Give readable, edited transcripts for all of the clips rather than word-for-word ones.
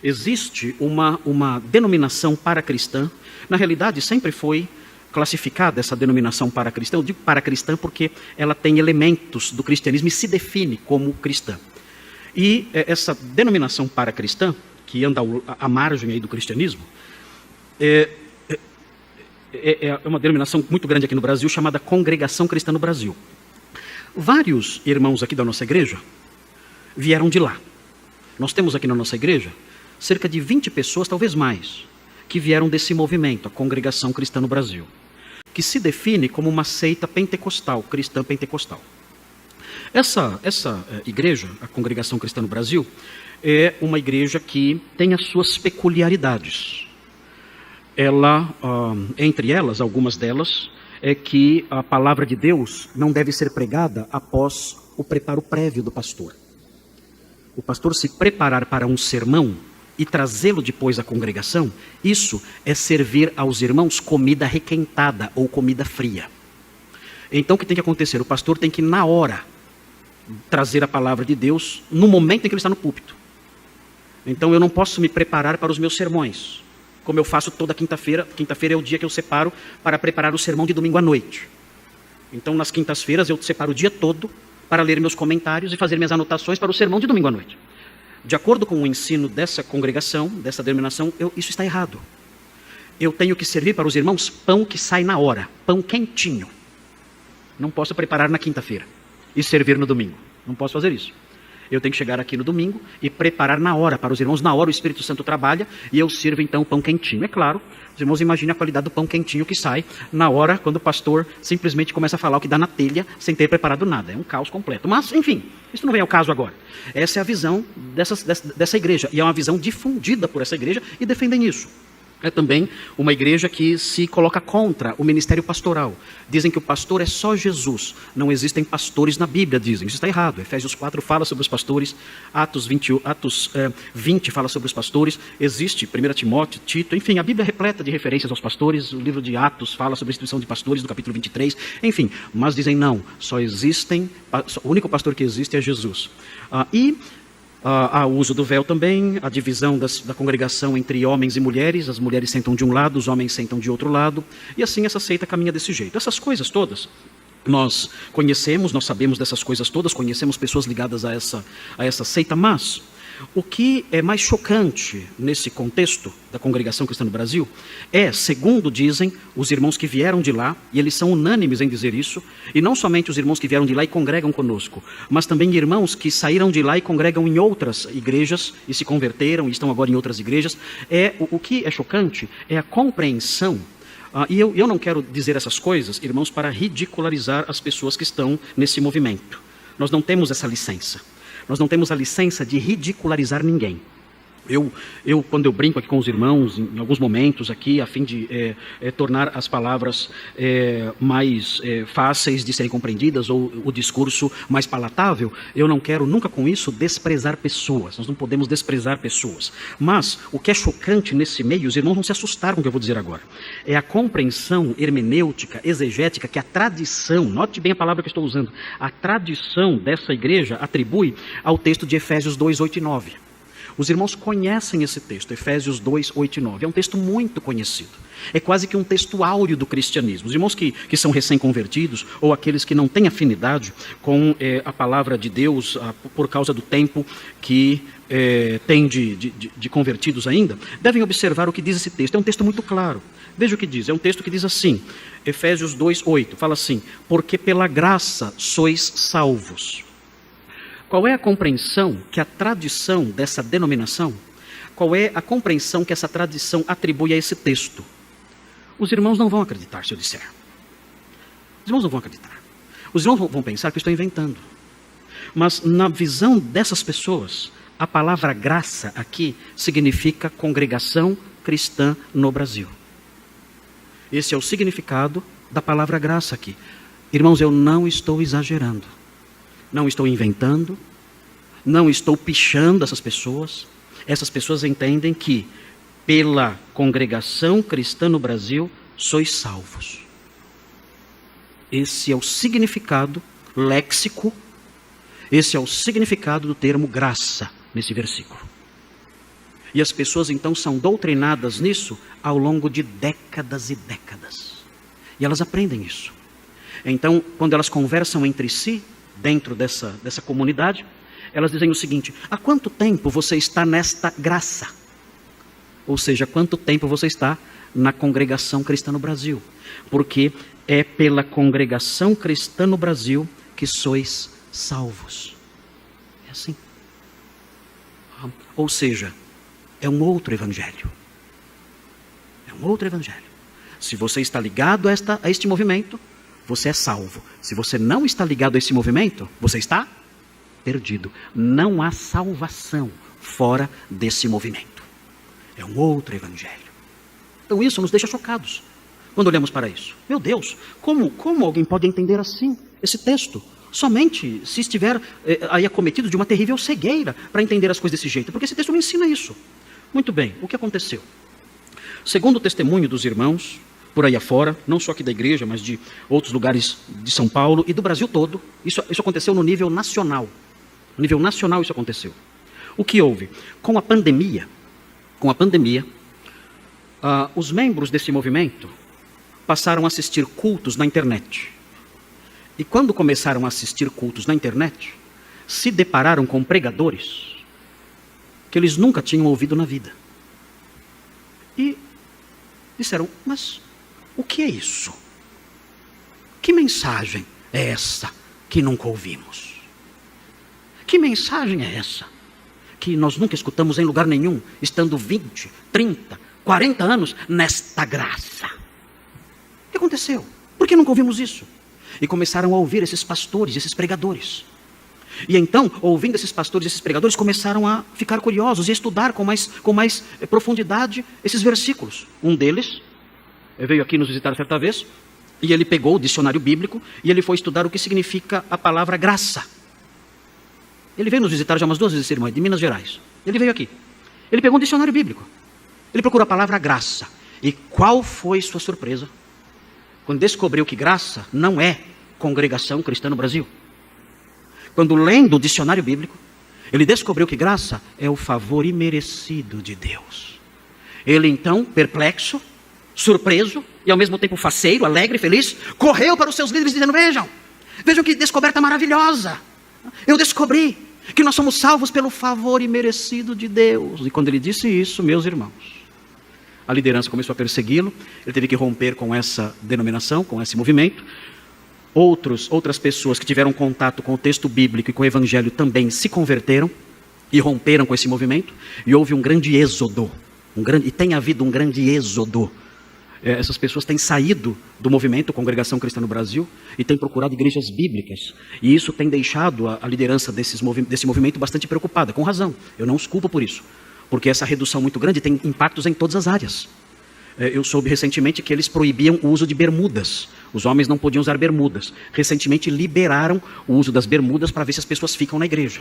existe uma denominação paracristã. Na realidade, sempre foi classificada essa denominação paracristã. Eu digo paracristã porque ela tem elementos do cristianismo e se define como cristã. E essa denominação paracristã, que anda à margem aí do cristianismo, é uma denominação muito grande aqui no Brasil, chamada Congregação Cristã no Brasil. Vários irmãos aqui da nossa igreja vieram de lá. Nós temos aqui na nossa igreja cerca de 20 pessoas, talvez mais, que vieram desse movimento, a Congregação Cristã no Brasil, que se define como uma seita pentecostal, cristã pentecostal. Essa igreja, a Congregação Cristã no Brasil, é uma igreja que tem as suas peculiaridades. Ela, entre elas, algumas delas, é que a palavra de Deus não deve ser pregada após o preparo prévio do pastor. O pastor se preparar para um sermão e trazê-lo depois à congregação, isso é servir aos irmãos comida requentada ou comida fria. Então o que tem que acontecer? O pastor tem que, na hora, trazer a palavra de Deus no momento em que ele está no púlpito. Então eu não posso me preparar para os meus sermões, como eu faço toda quinta-feira. Quinta-feira é o dia que eu separo para preparar o sermão de domingo à noite. Então nas quintas-feiras eu separo o dia todo para ler meus comentários e fazer minhas anotações para o sermão de domingo à noite. De acordo com o ensino dessa congregação, dessa denominação, isso está errado. Eu tenho que servir para os irmãos pão que sai na hora, pão quentinho. Não posso preparar na quinta-feira e servir no domingo. Não posso fazer isso. Eu tenho que chegar aqui no domingo e preparar na hora para os irmãos. Na hora o Espírito Santo trabalha e eu sirvo então o pão quentinho. É claro, os irmãos imaginem a qualidade do pão quentinho que sai na hora quando o pastor simplesmente começa a falar o que dá na telha sem ter preparado nada. É um caos completo. Mas, enfim, isso não vem ao caso agora. Essa é a visão dessa igreja. E é uma visão difundida por essa igreja e defendem isso. É também uma igreja que se coloca contra o ministério pastoral. Dizem que o pastor é só Jesus. Não existem pastores na Bíblia, dizem. Isso está errado. Efésios 4 fala sobre os pastores. Atos 20 fala sobre os pastores. Existe 1 Timóteo, Tito. Enfim, a Bíblia é repleta de referências aos pastores. O livro de Atos fala sobre a instituição de pastores, do capítulo 23. Enfim, mas dizem não. O único pastor que existe é Jesus. Há o uso do véu também, a divisão da congregação entre homens e mulheres. As mulheres sentam de um lado, os homens sentam de outro lado. E assim essa seita caminha desse jeito. Essas coisas todas nós conhecemos, nós sabemos dessas coisas todas, conhecemos pessoas ligadas a essa seita, mas o que é mais chocante nesse contexto da Congregação Cristã no Brasil é, segundo dizem os irmãos que vieram de lá, e eles são unânimes em dizer isso, e não somente os irmãos que vieram de lá e congregam conosco, mas também irmãos que saíram de lá e congregam em outras igrejas e se converteram e estão agora em outras igrejas. O que é chocante é a compreensão. E eu não quero dizer essas coisas, irmãos, para ridicularizar as pessoas que estão nesse movimento. Nós não temos essa licença. Nós não temos a licença de ridicularizar ninguém. Quando eu brinco aqui com os irmãos, em alguns momentos aqui, a fim de tornar as palavras mais fáceis de serem compreendidas, ou o discurso mais palatável, eu não quero nunca com isso desprezar pessoas. Nós não podemos desprezar pessoas. Mas o que é chocante nesse meio, os irmãos vão se assustar com o que eu vou dizer agora, é a compreensão hermenêutica, exegética, que a tradição, note bem a palavra que eu estou usando, a tradição dessa igreja atribui ao texto de Efésios 2, 8 e 9. Os irmãos conhecem esse texto, Efésios 2, 8 e 9. É um texto muito conhecido. É quase que um texto áureo do cristianismo. Os irmãos que são recém-convertidos, ou aqueles que não têm afinidade com a palavra de Deus, por causa do tempo que tem de convertidos ainda, devem observar o que diz esse texto. É um texto muito claro. Veja o que diz. É um texto que diz assim, Efésios 2, 8. Fala assim, porque pela graça sois salvos. Qual é a compreensão que a tradição dessa denominação, qual é a compreensão que essa tradição atribui a esse texto? Os irmãos não vão acreditar se eu disser. Os irmãos não vão acreditar. Os irmãos vão pensar que eu estou inventando. Mas na visão dessas pessoas, a palavra graça aqui significa congregação cristã no Brasil. Esse é o significado da palavra graça aqui. Irmãos, eu não estou exagerando. Não estou inventando, não estou pichando essas pessoas. Essas pessoas entendem que, pela congregação cristã no Brasil, sois salvos. Esse é o significado léxico, esse é o significado do termo graça, nesse versículo. E as pessoas então são doutrinadas nisso ao longo de décadas e décadas. E elas aprendem isso. Então, quando elas conversam entre si, dentro dessa comunidade, elas dizem o seguinte: há quanto tempo você está nesta graça? Ou seja, há quanto tempo você está na Congregação Cristã no Brasil? Porque é pela Congregação Cristã no Brasil que sois salvos. É assim. Ou seja, é um outro evangelho. É um outro evangelho. Se você está ligado a este movimento, você é salvo. Se você não está ligado a esse movimento, você está perdido. Não há salvação fora desse movimento. É um outro evangelho. Então isso nos deixa chocados quando olhamos para isso. Meu Deus, como alguém pode entender assim esse texto? Somente se estiver aí acometido de uma terrível cegueira para entender as coisas desse jeito. Porque esse texto me ensina isso. Muito bem, o que aconteceu? Segundo o testemunho dos irmãos, por aí afora, não só aqui da igreja, mas de outros lugares de São Paulo e do Brasil todo, isso aconteceu no nível nacional. No nível nacional isso aconteceu. O que houve? Com a pandemia, os membros desse movimento passaram a assistir cultos na internet. E quando começaram a assistir cultos na internet, se depararam com pregadores que eles nunca tinham ouvido na vida. E disseram: mas o que é isso? Que mensagem é essa que nunca ouvimos? Que mensagem é essa que nós nunca escutamos em lugar nenhum, estando 20, 30, 40 anos nesta graça? O que aconteceu? Por que nunca ouvimos isso? E começaram a ouvir esses pastores, esses pregadores. E então, ouvindo esses pastores, esses pregadores, começaram a ficar curiosos e a estudar com mais profundidade esses versículos. Um deles veio aqui nos visitar certa vez, e ele pegou o dicionário bíblico, e ele foi estudar o que significa a palavra graça. Ele veio nos visitar já umas 2 vezes, irmão, de Minas Gerais. Ele veio aqui. Ele pegou um dicionário bíblico. Ele procurou a palavra graça. E qual foi sua surpresa quando descobriu que graça não é Congregação Cristã no Brasil? Quando lendo o dicionário bíblico, ele descobriu que graça é o favor imerecido de Deus. Ele então, perplexo, surpreso e ao mesmo tempo faceiro, alegre, feliz, correu para os seus líderes dizendo: vejam que descoberta maravilhosa. Eu descobri que nós somos salvos pelo favor imerecido de Deus. E quando ele disse isso, meus irmãos, a liderança começou a persegui-lo. Ele teve que romper com essa denominação, com esse movimento. Outras pessoas que tiveram contato com o texto bíblico e com o evangelho também se converteram e romperam com esse movimento. E houve um grande êxodo. E tem havido um grande êxodo. Essas pessoas têm saído do movimento Congregação Cristã no Brasil e têm procurado igrejas bíblicas. E isso tem deixado a liderança desse movimento bastante preocupada, com razão. Eu não os culpo por isso, porque essa redução muito grande tem impactos em todas as áreas. Eu soube recentemente que eles proibiam o uso de bermudas. Os homens não podiam usar bermudas. Recentemente liberaram o uso das bermudas para ver se as pessoas ficam na igreja.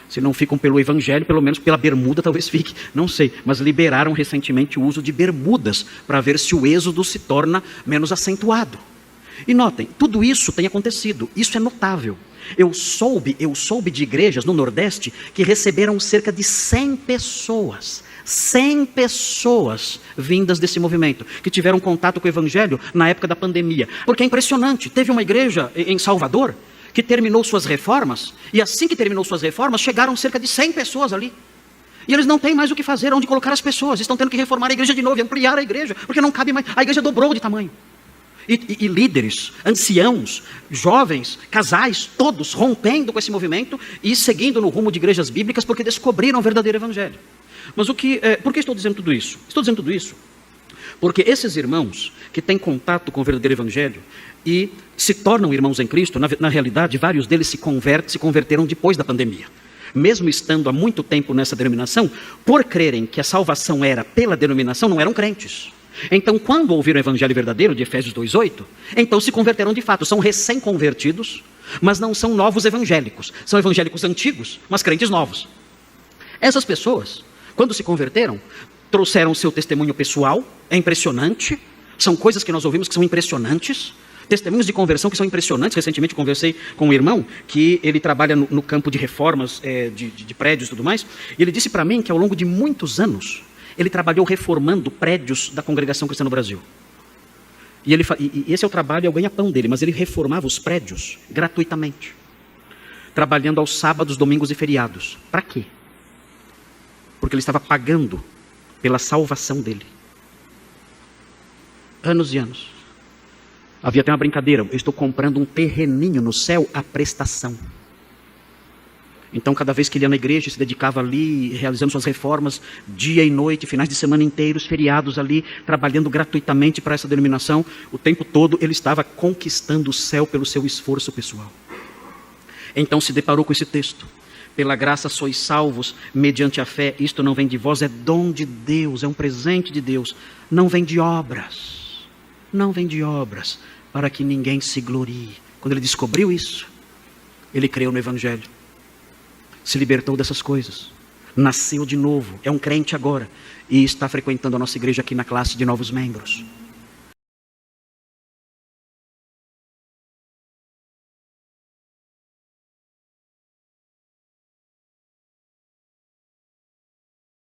Se não ficam pelo evangelho, pelo menos pela bermuda talvez fique, não sei. Mas liberaram recentemente o uso de bermudas para ver se o êxodo se torna menos acentuado. E notem, tudo isso tem acontecido. Isso é notável. Eu soube de igrejas no Nordeste que receberam cerca de 100 pessoas. 100 pessoas vindas desse movimento, que tiveram contato com o evangelho na época da pandemia. Porque é impressionante, teve uma igreja em Salvador que terminou suas reformas, e assim que terminou suas reformas, chegaram cerca de 100 pessoas ali. E eles não têm mais o que fazer, onde colocar as pessoas, estão tendo que reformar a igreja de novo, e ampliar a igreja, porque não cabe mais, a igreja dobrou de tamanho. E líderes, anciãos, jovens, casais, todos rompendo com esse movimento e seguindo no rumo de igrejas bíblicas, porque descobriram o verdadeiro evangelho. Mas por que estou dizendo tudo isso? Estou dizendo tudo isso porque esses irmãos que têm contato com o verdadeiro evangelho e se tornam irmãos em Cristo, na realidade, vários deles se converteram depois da pandemia. Mesmo estando há muito tempo nessa denominação, por crerem que a salvação era pela denominação, não eram crentes. Então, quando ouviram o evangelho verdadeiro de Efésios 2:8, então se converteram de fato, são recém-convertidos, mas não são novos evangélicos, são evangélicos antigos, mas crentes novos. Essas pessoas, quando se converteram, trouxeram o seu testemunho pessoal, é impressionante, são coisas que nós ouvimos que são impressionantes, Testemunhos de conversão que são impressionantes. Recentemente conversei com um irmão que ele trabalha no campo de reformas de prédios e tudo mais. E ele disse para mim que ao longo de muitos anos, ele trabalhou reformando prédios da Congregação Cristã no Brasil. E esse é o trabalho, é o ganha-pão dele, mas ele reformava os prédios gratuitamente. Trabalhando aos sábados, domingos e feriados. Para quê? Porque ele estava pagando pela salvação dele. Anos e anos. Havia até uma brincadeira, eu estou comprando um terreninho no céu à prestação. Então, cada vez que ele ia na igreja, se dedicava ali, realizando suas reformas, dia e noite, finais de semana inteiros, feriados ali, trabalhando gratuitamente para essa denominação, o tempo todo ele estava conquistando o céu pelo seu esforço pessoal. Então se deparou com esse texto. Pela graça sois salvos, mediante a fé, isto não vem de vós, é dom de Deus, é um presente de Deus. Não vem de obras, não vem de obras, para que ninguém se glorie. Quando ele descobriu isso, ele creu no Evangelho. Se libertou dessas coisas, nasceu de novo, é um crente agora e está frequentando a nossa igreja aqui na classe de novos membros.